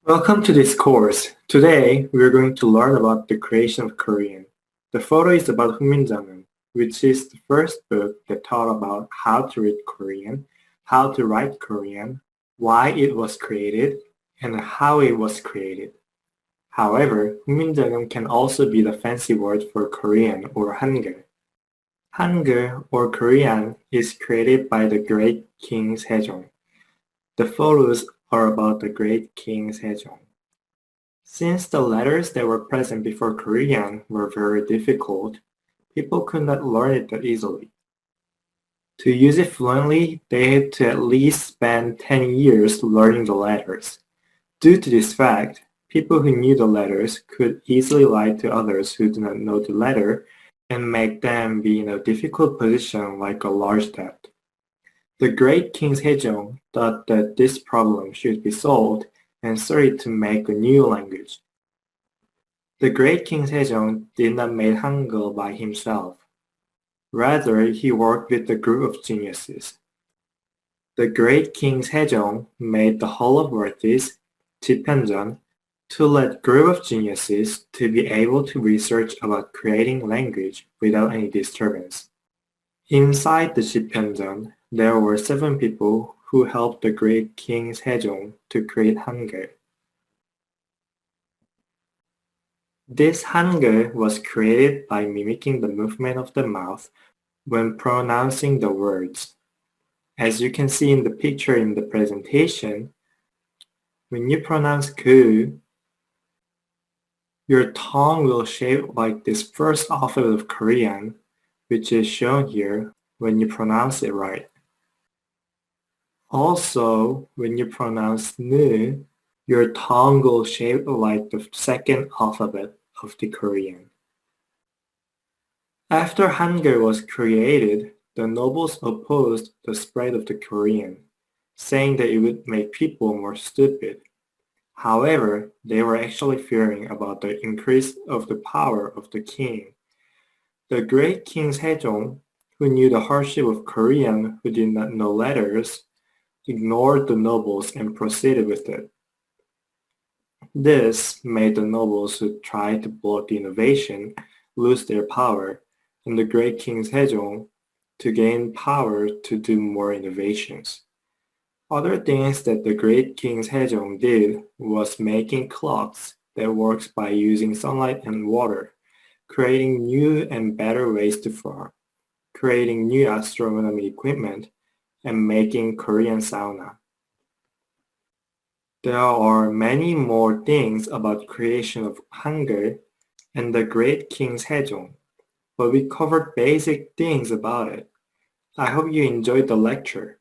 Welcome to this course. Today, we are going to learn about the creation of Korean. The photo is about Hunminjeon, which is the first book that taught about how to read Korean, how to write Korean, why it was created, and how it was created. However, Hunminjeon can also be the fancy word for Korean or Hangul. Hangul or Korean is created by the great King Sejong. The photos are about the great King Sejong. Since the letters that were present before Korean were very difficult, people could not learn it that easily. To use it fluently, they had to at least spend 10 years learning the letters. Due to this fact, people who knew the letters could easily lie to others who do not know the letter and make them be in a difficult position like a large debt. The great King Sejong thought that this problem should be solved and started to make a new language. The great King Sejong did not make Hangul by himself. Rather, he worked with a group of geniuses. The great King Sejong made the whole of Worthies, Jiphyeonjeon, to let group of geniuses to be able to research about creating language without any disturbance. Inside the Jiphyeonjeon, there were 7 people who helped the great King Sejong to create Hangul. This Hangul was created by mimicking the movement of the mouth when pronouncing the words. As you can see in the picture in the presentation, when you pronounce 그, your tongue will shape like this first alphabet of Korean, which is shown here when you pronounce it right. Also, when you pronounce 느, your tongue will shape like the second alphabet of the Korean. After Hangul was created, the nobles opposed the spread of the Korean, saying that it would make people more stupid. However, they were actually fearing about the increase of the power of the king. The great King Sejong, who knew the hardship of Korean who did not know letters, ignored the nobles and proceeded with it. This made the nobles who tried to block the innovation lose their power, and the great King Sejong to gain power to do more innovations. Other things that the great King Sejong did was making clocks that works by using sunlight and water, creating new and better ways to farm, creating new astronomy equipment, and making Korean sauna. There are many more things about creation of Hangul and the great King Sejong, but we covered basic things about it. I hope you enjoyed the lecture.